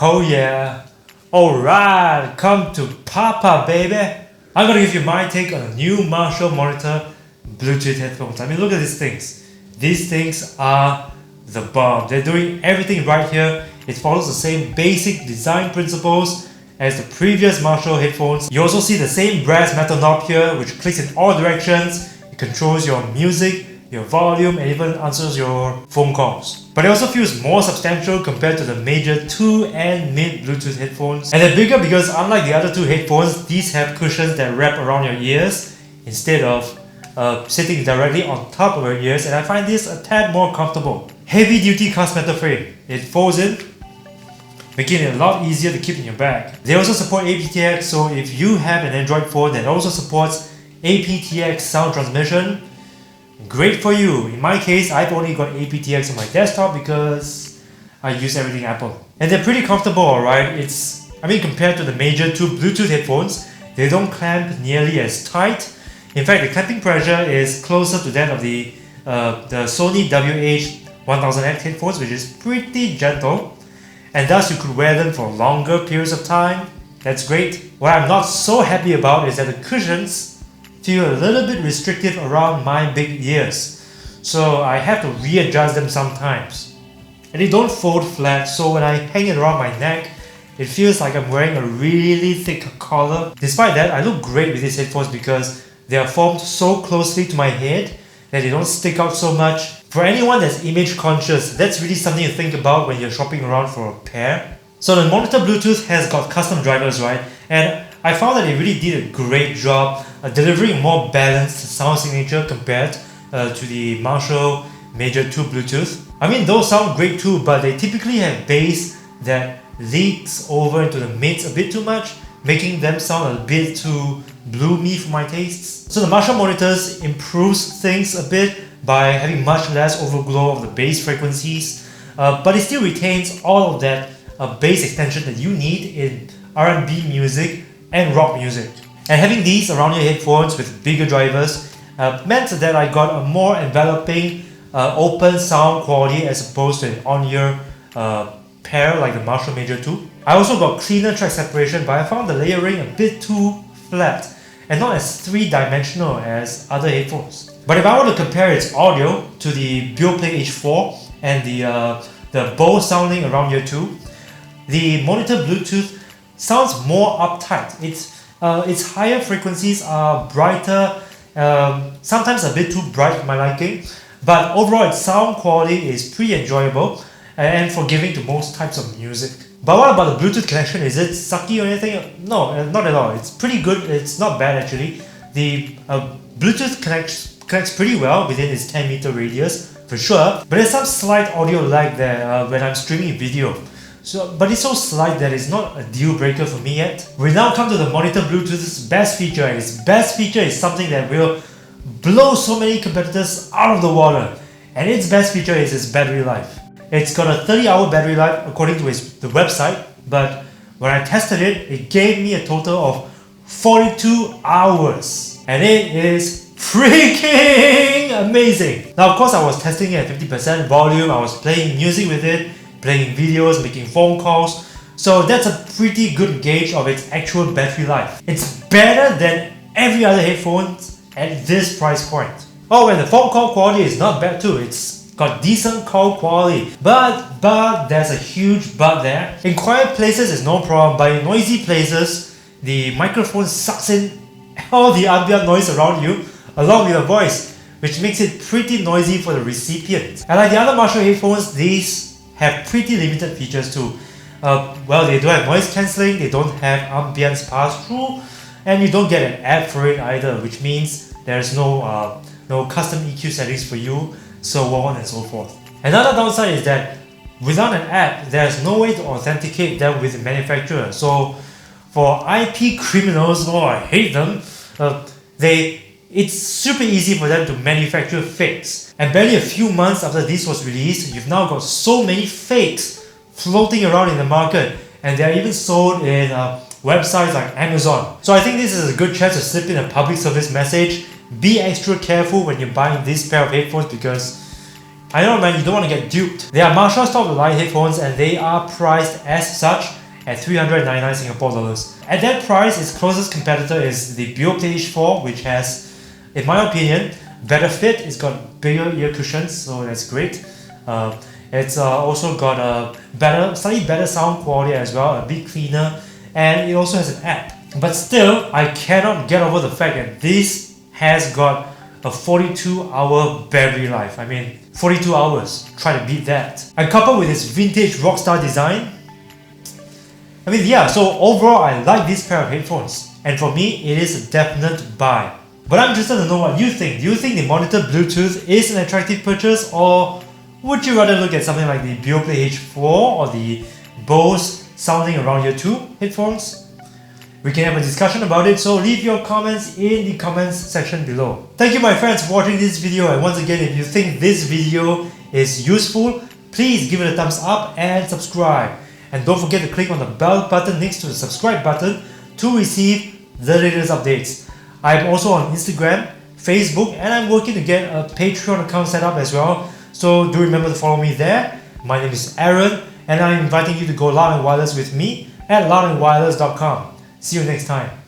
Oh yeah. Alright, come to Papa baby. I'm gonna give you my take on a new Marshall Monitor Bluetooth headphones. I mean, look at these things. These things are the bomb. They're doing everything right here. It follows the same basic design principles as the previous Marshall headphones. You also see the same brass metal knob here, which clicks in all directions. It controls your music, your volume, and even answers your phone calls. But it also feels more substantial compared to the major 2 and mid Bluetooth headphones. And they're bigger because unlike the other two headphones, these have cushions that wrap around your ears instead of sitting directly on top of your ears, and I find this a tad more comfortable. Heavy duty cast metal frame. It folds in, making it a lot easier to keep in your bag. They also support aptX, so if you have an Android phone that also supports aptX sound transmission, great for you. In my case, I've only got aptX on my desktop because I use everything Apple. And they're pretty comfortable, alright? Compared to the major two Bluetooth headphones, they don't clamp nearly as tight. In fact, the clamping pressure is closer to that of the Sony WH 1000X headphones, which is pretty gentle. And thus you could wear them for longer periods of time. That's great. What I'm not so happy about is that the cushions feel a little bit restrictive around my big ears. So I have to readjust them sometimes. And they don't fold flat, so when I hang it around my neck, it feels like I'm wearing a really thick collar. Despite that, I look great with these headphones because they are formed so closely to my head that they don't stick out so much. For anyone that's image conscious, that's really something to think about when you're shopping around for a pair. So the Monitor Bluetooth has got custom drivers, right? And I found that they really did a great job delivering a more balanced sound signature compared to the Marshall Major 2 Bluetooth. I mean, those sound great too, but they typically have bass that leaks over into the mids a bit too much, making them sound a bit too bloomy for my tastes. So the Marshall monitors improves things a bit by having much less overglow of the bass frequencies, but it still retains all of that bass extension that you need in R&B music and rock music. And having these around your headphones with bigger drivers meant that I got a more enveloping open sound quality as opposed to an on-ear pair like the Marshall Major 2. I also got cleaner track separation, but I found the layering a bit too flat and not as three-dimensional as other headphones. But if I were to compare its audio to the Beoplay H4 and the Bose sounding around here too, the Monitor Bluetooth sounds more uptight. Its higher frequencies are brighter, sometimes a bit too bright for my liking, but overall its sound quality is pretty enjoyable and forgiving to most types of music. But what about the Bluetooth connection? Is it sucky or anything? No, not at all. It's pretty good. It's not bad actually. The Bluetooth connects pretty well within its 10-meter radius for sure, but there's some slight audio lag there when I'm streaming video. But it's so slight that it's not a deal breaker for me yet. We now come to the Monitor Bluetooth's best feature, and its best feature is something that will blow so many competitors out of the water. And its best feature is its battery life. It's got a 30-hour battery life according to the website, but when I tested it, it gave me a total of 42 hours. And it is freaking amazing! Now of course I was testing it at 50% volume, I was playing music with it, playing videos, making phone calls, so that's a pretty good gauge of its actual battery life. It's better than every other headphones at this price point. Oh, and the phone call quality is not bad too. It's got decent call quality, but there's a huge but there. In quiet places it's no problem, but in noisy places the microphone sucks in all the ambient noise around you along with your voice, which makes it pretty noisy for the recipient. And like the other Marshall headphones, these have pretty limited features too. Well, they don't have noise cancelling, they don't have ambience pass-through, and you don't get an app for it either, which means there's no custom EQ settings for you, so on and so forth. Another downside is that without an app, there's no way to authenticate them with the manufacturer. So for IP criminals, oh I hate them, it's super easy for them to manufacture fakes. And barely a few months after this was released, you've now got so many fakes floating around in the market, and they're even sold in websites like Amazon. So I think this is a good chance to slip in a public service message. Be extra careful when you're buying this pair of headphones because I know, man, you don't want to get duped. They are Marshall's top-of-the-line headphones and they are priced as such at 399 Singapore dollars. At that price, its closest competitor is the Beoplay H4, which has, in my opinion, better fit. It's got bigger ear cushions, so that's great. It's also got a slightly better sound quality as well, a bit cleaner, and it also has an app. But still, I cannot get over the fact that this has got a 42-hour battery life. I mean, 42 hours. Try to beat that. And coupled with its vintage rockstar design, I mean, yeah, so overall, I like this pair of headphones. And for me, it is a definite buy. But I'm interested to know what you think. Do you think the monitor Bluetooth is an attractive purchase, or would you rather look at something like the Beoplay H4 or the Bose Sounding Around Here 2 headphones? We can have a discussion about it, so leave your comments in the comments section below. Thank you my friends for watching this video, and once again, if you think this video is useful, please give it a thumbs up and subscribe. And don't forget to click on the bell button next to the subscribe button to receive the latest updates. I'm also on Instagram, Facebook, and I'm working to get a Patreon account set up as well, so do remember to follow me there. My name is Aaron, and I'm inviting you to go loud and wireless with me at loudandwireless.com. See you next time.